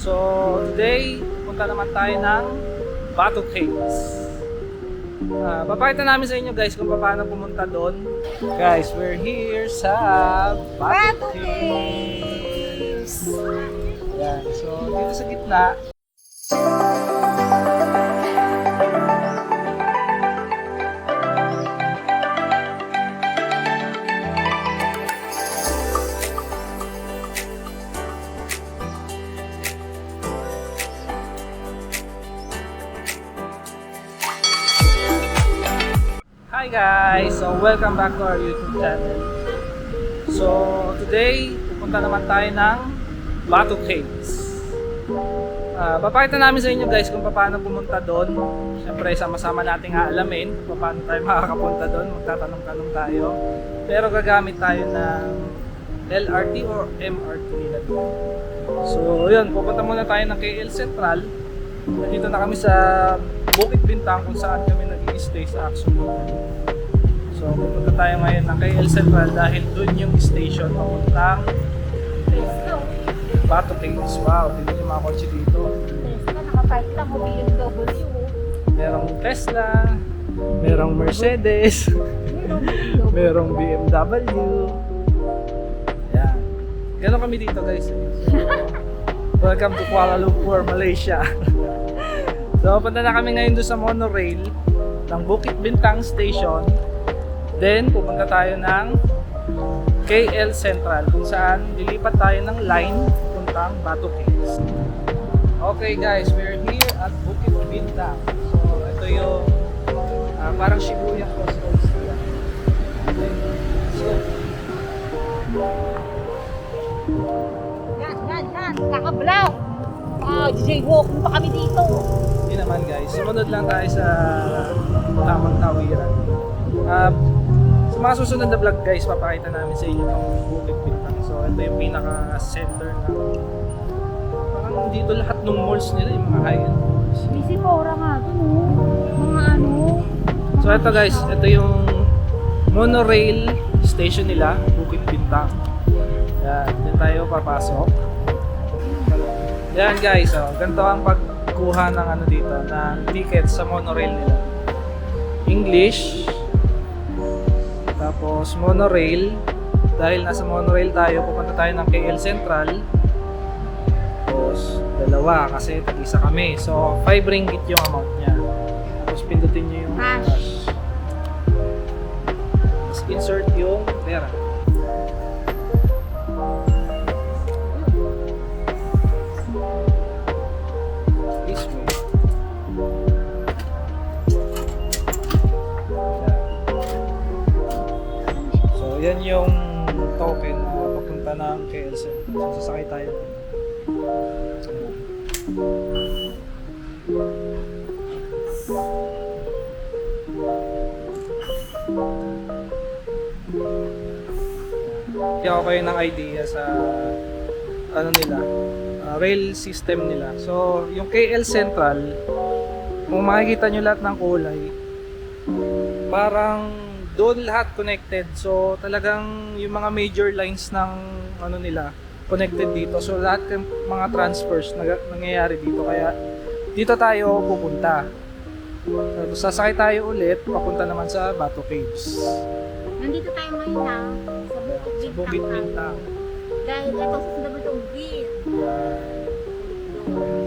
So, today, punta naman tayo ng Bato Caves. Papakita namin sa inyo guys kung paano pumunta doon. Guys, we're here sa Bato Caves. Yan. So, dito sa gitna. Hi guys! So welcome back to our YouTube channel. So today, pupunta naman tayo ng Bato Caves. Papakita namin sa inyo guys kung paano pumunta doon. Siyempre sama-sama natin alamin kung paano tayo makakapunta doon. Magtatanong-tanong tayo. Pero gagamit tayo ng LRT or MRT nila doon. So yun, pupunta muna tayo ng KL Central. Nandito na kami sa Bukit Bintang kung saan kami nag-i-stay sa Action Hotel. So pupunta tayo ngayon ng KL Central dahil doon yung station papuntang Bato Caves. Wow, tingnan yung mga kotse dito. Tesla, naka-park lang o BMW. Merong Tesla, merong Mercedes, merong BMW. Yan. Gano'n kami dito guys. So, welcome to Kuala Lumpur, Malaysia. So, punta na kami ngayon doon sa monorail ng Bukit Bintang Station. Then, pupunta tayo ng KL Central kung saan lilipat tayo ng line puntang Bato Caves. Okay guys, we're here at Bukit Bintang. So, ito yung parang Shibuya Crossroads nila. So, Yan, kakablaw. Jaywalking pa kami dito. Hindi naman guys, sumunod lang tayo sa tamang tawiran. Sa mga susunod na vlog guys, papakita namin sa inyo itong Bukit Bintang. So ito yung pinaka-center na parang dito lahat ng malls nila, yung mga high-end malls. Busy pa ora nga ito, no? Mga ano. So ito guys, ito yung monorail station nila, Bukit Bintang. Yan, dyan tayo papasok. Yan guys, ganito ang pagkuha ng ano dito, ng ticket sa monorail nila. English, tapos monorail. Dahil nasa monorail tayo, pupunta tayo ng KL Central. Tapos dalawa kasi tag-isa kami. So 5 ringgit yung amount niya. Tapos pindutin niyo yung cash. Tapos insert yung pera. This way. So yan yung token na papunta ng KL Central. So sasakay tayo. Kaya ako kayo ng idea sa ano nila, rail system nila. So yung KL Central, kung makikita nyo lahat ng kulay, parang doon lahat connected. So talagang yung mga major lines ng ano nila connected dito. So lahat ng mga transfers nangyayari dito. Kaya dito tayo pupunta. Tapos sasakay tayo ulit papunta naman sa Bato Caves. Nandito tayo ngayon na sa Bukit Bintang. Dahil ito sa WB.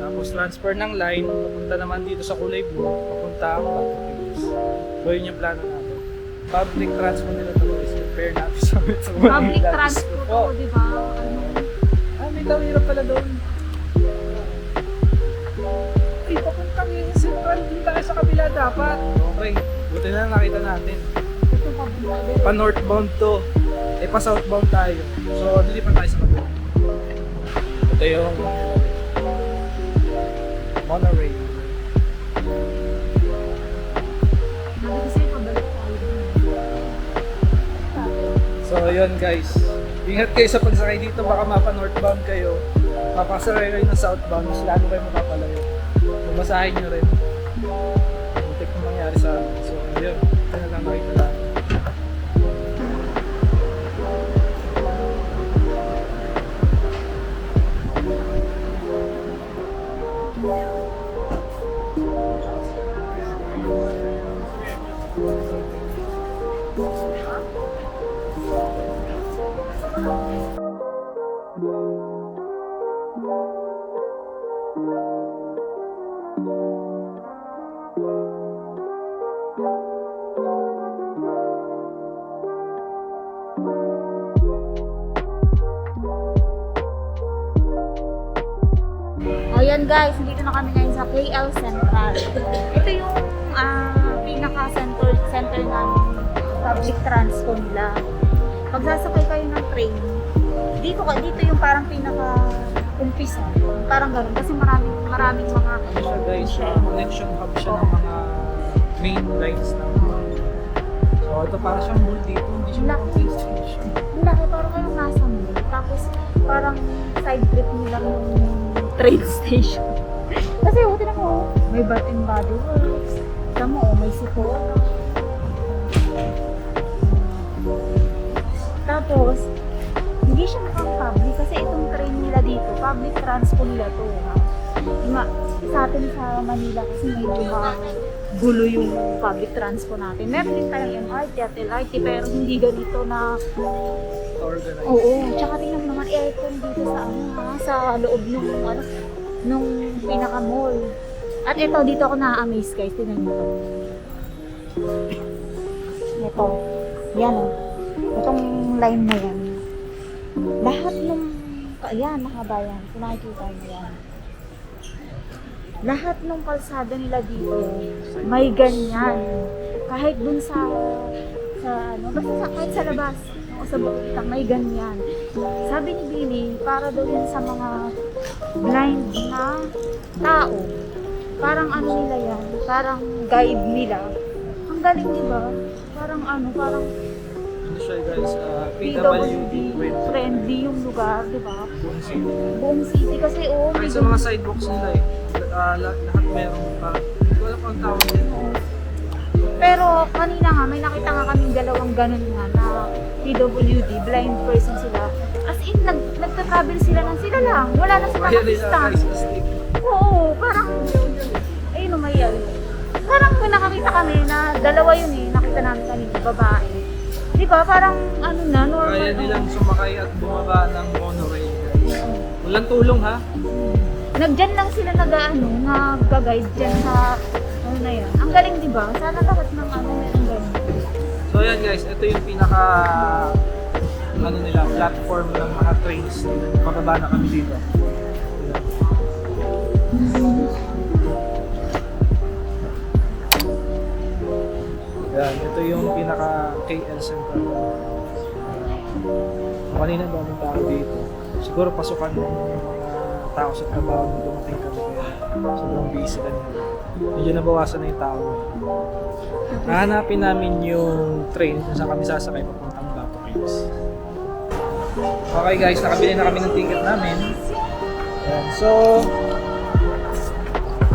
Tapos transfer ng line papunta naman dito sa kulay blue papunta ang Bato Caves. So yun yung plano natin. Public transport nila ito is compare natin sa Metro Manila. Public transport Po. ako, di ba? Ano? May tawirap pala doon. Ay, papuntang yung Central. Hindi tayo sa kabila dapat. Okay, buti na nakita natin. Ito pa ba? Pa northbound to. Pa southbound tayo. So, dilipan tayo sa kabila. Ito yung monorail. Sabi ko sa'yo, pabalik tayo. So, yun guys. Ingat kayo sa pagsakay dito. Baka mapa-northbound kayo. Mapasakay kayo ng southbound. Mas lalo kayo mapapalayo. Bumasahin nyo rin. Muntik na mangyari sa amin. So, yun. Ito na lang nakita lang. Ayan guys, dito na kami ngayon sa KL Central. Ito yung pinaka-center namin public transport nila. Pag sasakay kayo ng train, dito yung parang pinaka-umpisa. Parang gano'n. Kasi maraming mga Siya guys, connection hub siya ng mga main lines ng so ito para siyang mall dito, hindi siya Laki. train station. Laki, parang kayong nasa mall. Tapos parang side trip nila yung train station. Kasi tinan mo, may Bath and Body Works. Tinan mo, may Sephora. Tapos, hindi siya public kasi itong train nila dito, public transport nila to. Sa atin sa Manila kasi may gulo yung public transport natin. Meron din tayong MRT at LRT pero hindi ganito na Organized. oo, tsaka tingnan mo naman aircon dito sa loob nung pinaka-mall. At ito, dito ako na-amaze guys. Tingnan nyo to. Ito. Yan o. Itong line na yan. Lahat nung, ayan, nakabayan. Kung nakikita nyo yan. Lahat nung kalsada nila dito, may ganyan. Kahit dun sa basta kahit sa labas, o sa bukitang, may ganyan. Sabi ni Billy, para daw yan sa mga blind na tao. Parang ano nila yan, parang guide nila. Ang galing, di ba? Parang parang Ano siya guys, PWD PWD friendly yung lugar, di ba? Buong city. Buong city kasi Kahit sa mga sidewalks nila lahat meron parang, hindi ko alam kung ang tawag din. Pero kanina nga, may nakita nga kaming dalawang ganun nga na PWD, blind person sila. As in, nagta-travel sila ng sila lang. Wala na silang Kaya nila assistant. guys, astig. Oo, parang, ayun o, may yun. Parang may nakakita kami na dalawa yun nakita namin kanina, babae. Di ba, parang normal. Kaya nilang sumakay at bumaba ng monorail guys. Walang tulong ha. Nagdyan lang sila nag-guide dyan sa, na yan. Ang galing, di ba? Sana lahat ng meron ganun. So ayan guys, ito yung pinaka platform ng mga trains. Pababa na kami dito. Yan, ito yung pinaka KL Central. Kanina daming tao dito. Siguro pasukan ng mga tao sa trabaho nung dumating kami kaya sobrang busy kanina. Medyo nabawasan na yung tao. Hahanapin namin yung train kung saan kami sasakay papuntang Bato Caves. Okay guys, nakabili na kami ng ticket namin. Ayan, so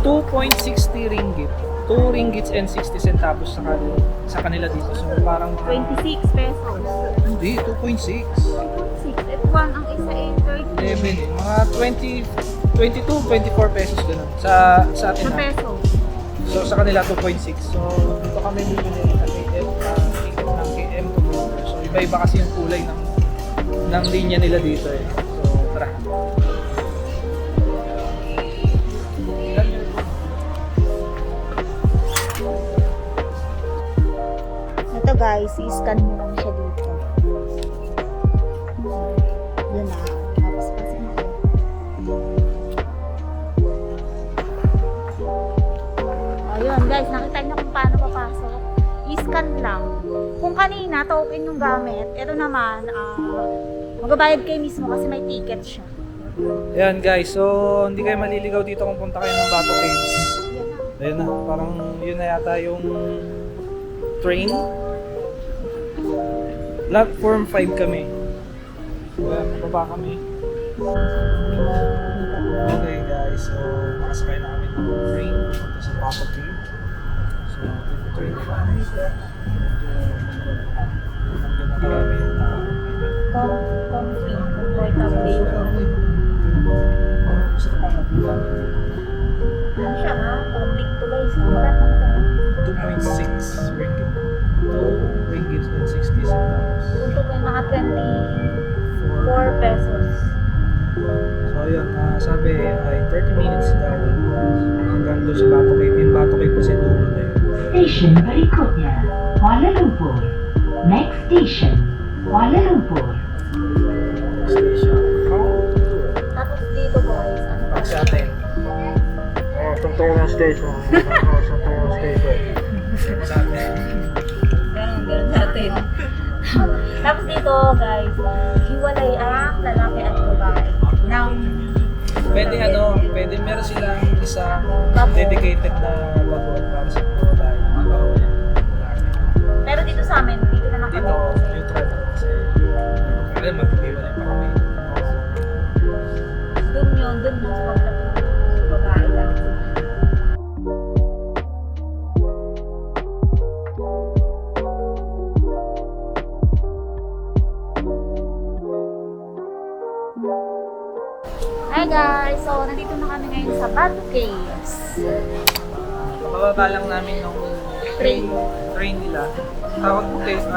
2.60 ringgit. 2 ringgits and 60 centavos sa kanila dito. So parang 26 pesos. hindi, 2.6. 2.6. F1 ang isa 30. 11 mga 22, 24 pesos ganun. Sa atin Sa ha. peso. So sa kanila 2.6. So dito kami bibili ng ticket ng KM commuter. So iba-iba kasi yung kulay ng linya nila dito eh. So tara. Ito guys, i-scan mo lang siya dito. Yun na. Tapos kasi ayun guys, nakita niyo kung paano papasok. I-scan lang. Kung kanina, token yung gamit. Ito naman, magbabayad kayo mismo kasi may ticket siya. Ayan guys, so hindi kayo maliligaw dito kung punta kayo ng Bato Caves. Yan na. Ayun na, parang yun na yata yung train. Platform 5 kami. Ayan, baba kami. Okay guys, so nakasakay na kami ng train punta sa Bato Cave. So, yung train na kami. Medyo nakarami yung tao. Comfortable yung Gusto ko pang magbilang. Ano siya ha? Public to guys. Maganda ka. 2.6 ringgit. 2 ringgit and 60 centavos. Punto ko yung mga 24 pesos. So yun, sabi ay 30 minutes daw hanggang doon sa Bato Cave. Yung Bato Cave kasi dulo na yun. Station berikutnya, Kuala Lumpur. Next station, Kuala Lumpur. Station. Tapos dito guys, ano Pag sa atin. Tungtong station. Tungtong station. Sa atin. Ganun natin. Tapos dito guys, hiwalay ang lalaki at babae ng Pwede pwede meron silang isang dedicated na lagoon para sa mga babae. pero dito sa amin, dito na Dito, nakalagay. neutral na kasi alam, maghiwalay pa kami. Doon sa kabilang babae lang. Hi guys! So, nandito na kami ngayon sa Bato Caves. Kapababa lang namin nung train nila. Tawag ko case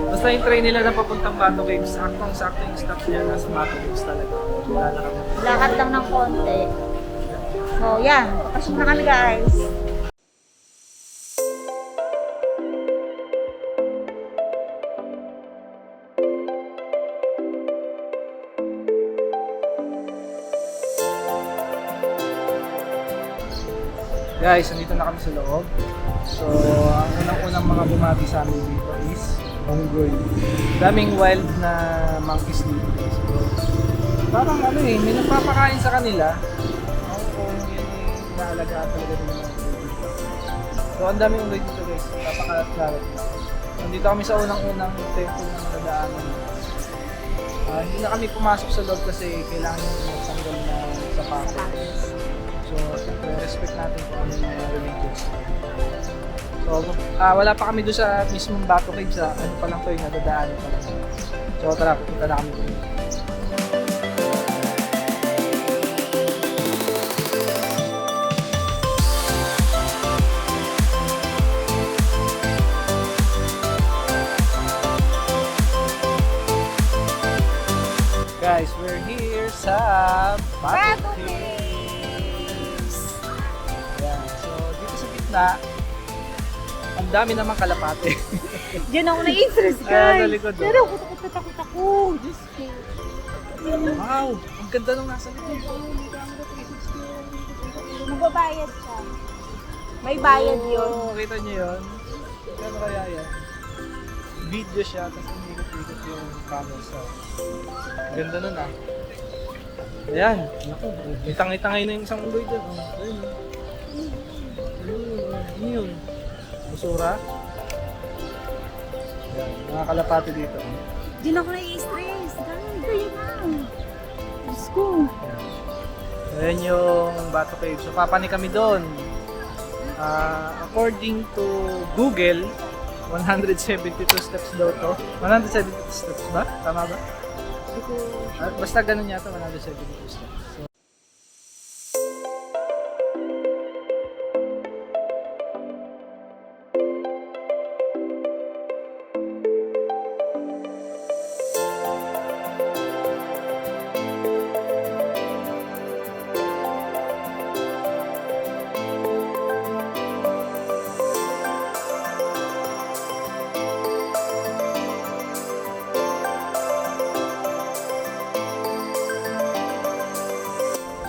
basta yung train nila na papuntang Bato Caves, saktong-sakto yung stop niya, nasa Bato Caves talaga. Lalakad na. Lakad lang ng konti. So, yan. Papasok na kami guys. Guys, nandito na kami sa loob. So, ang unang-unang mga bumati sa amin dito is unggoy. Daming wild na monkeys dito. So, parang may nagpapakain sa kanila. Ako kung yun yung inaalagaan talaga ng mga unggoy dito. So, ang daming unggoy dito guys. Papakalat-kalat. Nandito kami sa unang-unang temple na nadaanan. Hindi na kami pumasok sa loob kasi kailangan yung magtanggal na sapatos. So, siyempre, respect natin kung ano yung mga religions. So, wala pa kami doon sa mismong Bato Cave sa ano pa lang to yung nadadaanan pa lang. So, tara, punta na kami doon. Guys, we're here sa Bato Cave. Ayan. So, dito sa gitna, ang dami namang kalapate. Diyan ako na-interest Ayan, guys. sa likod, Pero takot ako. Diyos ko. Wow! Ang ganda nung nasa likod. Magbabayad siya. May bayad yun. Oo, kita niyo yun? Ano kaya yan? Video siya, tapos umikot-ikot yung camera sa... Ganda nun ah. Ayan, naku, itang-itangay na yung isang unggoy dun. Oh. Ayun. Ano yun? Busura? Ayan, mga kalapati dito. Diyan ako na-stress. Ganun kayo na. Diyos ko. Ayan. Ayan yung Bato Cave. So papani kami doon. According to Google, 172 steps daw to. 172 steps ba? Tama ba? Basta ganun yata, 172 steps.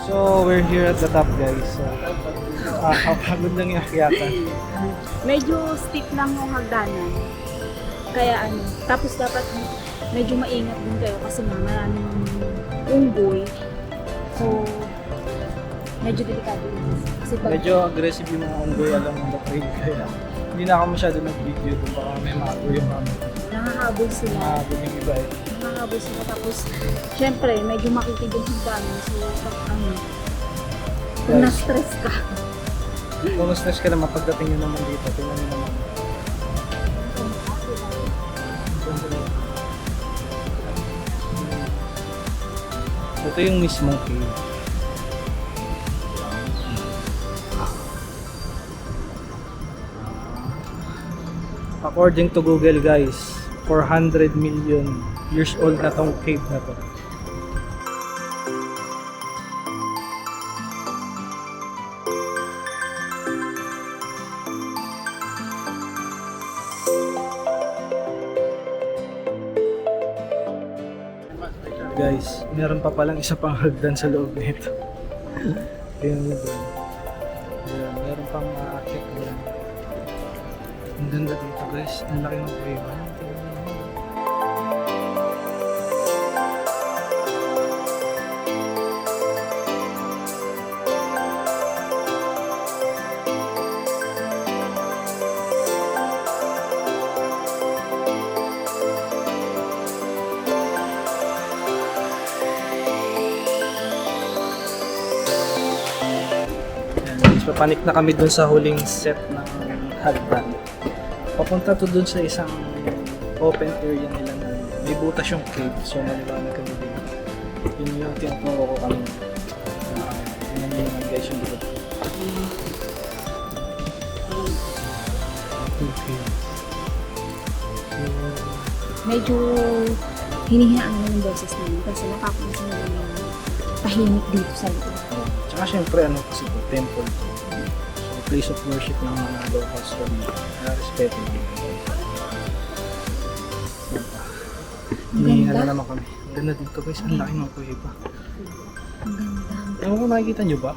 So, So, we're here at the top guys. So, kapagod lang yung akyatan. Medyo steep lang yung hagdanan. Kaya tapos dapat medyo maingat din kayo kasi maraming unggoy. So, medyo delikado yun. Kasi Medyo aggressive yung mga unggoy along the trail kaya hindi na ako masyado nag-video doon. Baka may magoy yung mga nangahabol sila. mahabol yung iba eh. Nangahabol sila. Tapos, syempre, medyo makitid yung hagdanan. So, kung Yes. na-stress ka. Kung stress ka naman pagdating nyo naman dito, tingnan nyo naman. Ito yung mismong cave. According to Google guys, 400 million years old na tong cave na to. Guys, meron pa palang isa pang hagdan sa loob nito. Tingnan mo doon. Ayan, meron pang aakit doon. Ang ganda dito guys, ang laki ng kuweba. Tingnan mo naman. Papanik na kami dun sa huling set ng hagdan. Papunta to dun sa isang open area nila na may butas yung cave, so maliwanag kami din. Yun yung tinuturo ko kami. Yun yung naman guys yung dito. Okay. Medyo hinihinaan naman yung boses namin kasi nakapansin na yung tahimik dito sa loob. Tsaka syempre ano kasi po, temple to. So place of worship ng mga locals to dito. Kaya respeto naman. Hinihinga na naman kami. Ang ganda dito guys, ang laki ng kuweba. Ang ganda. Ewan ko nakikita nyo ba?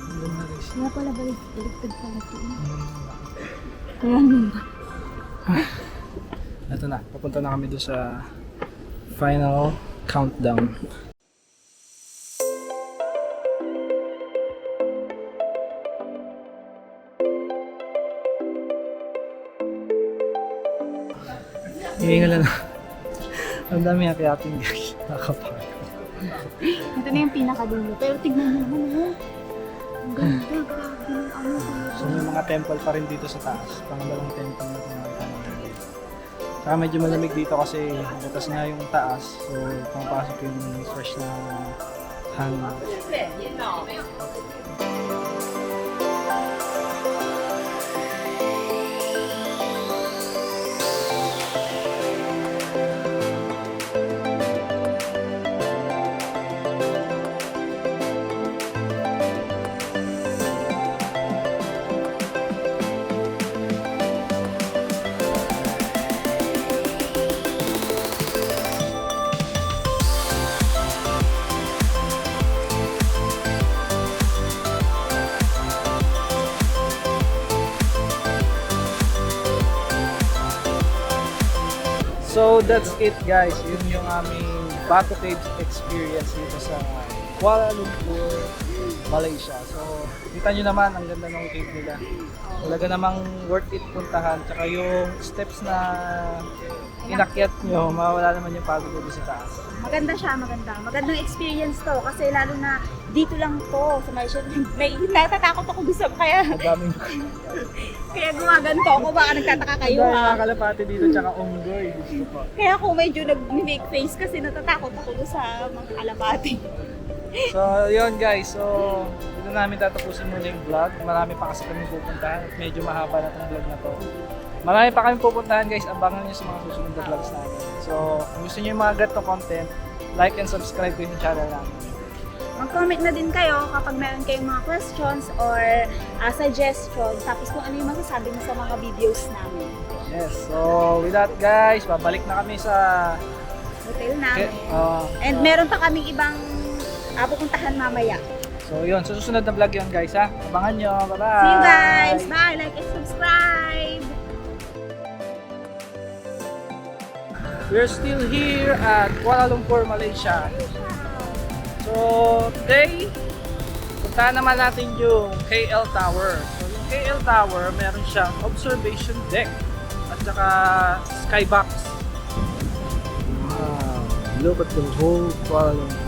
Ang ganda guys. Kaya pala baligtad pala ito. Ang ganda. Kaya naman. Ito na, papunta na kami doon sa final countdown. Hihinga na. Ang dami akyatin guys. Nakapagod. Ito na yung pinakadulo. Pero tignan mo naman, oh. Ang ganda, grabe ng ano. So may mga temple pa rin dito sa taas. Pangalawang temple na pinakita namin. Saka medyo malamig dito kasi butas nga yung taas. So pumapasok yung fresh na hangin. So that's it guys, yun yung aming Batu Caves experience dito sa Kuala Lumpur, Malaysia. So kita nyo naman ang ganda ng cave nila. Talaga namang worth it puntahan. Tsaka yung steps na inakyat nyo, mawala naman yung pagod dito sa taas. Maganda siya, maganda. Magandang experience to kasi lalo na dito lang to sa Malaysia. Natatakot ako gusto kaya Ang daming kaya gumaganto ako, baka nagtataka kayo mga ha. kalapati dito tsaka unggoy. Gusto ko. Kaya ako medyo nag-make face kasi natatakot ako doon sa mga kalapati. So yun guys, so dito namin tatapusin muna yung vlog. Marami pa kasi kami pupuntahan at medyo mahaba na itong vlog na to. Marami pa kami pupuntahan guys, abangan nyo sa mga susunod na vlogs namin. So kung gusto nyo yung mga ganitong content, like and subscribe ko yung channel namin. Mag-comment na din kayo kapag meron kayong mga questions or suggestions, tapos kung ano yung masasabi mo sa mga videos namin. Yes, so with that guys, babalik na kami sa Hotel namin. uh, And meron pa kaming ibang pupuntahan mamaya. so yun, sa susunod na vlog yun guys ha. Abangan nyo, bye-bye! See you guys! Bye! Like and subscribe! We're still here at Kuala Lumpur, Malaysia. So today, puntahan naman natin yung KL Tower. So yung KL Tower, meron siyang observation deck at saka skybox. Wow, look at the whole Kuala Lumpur.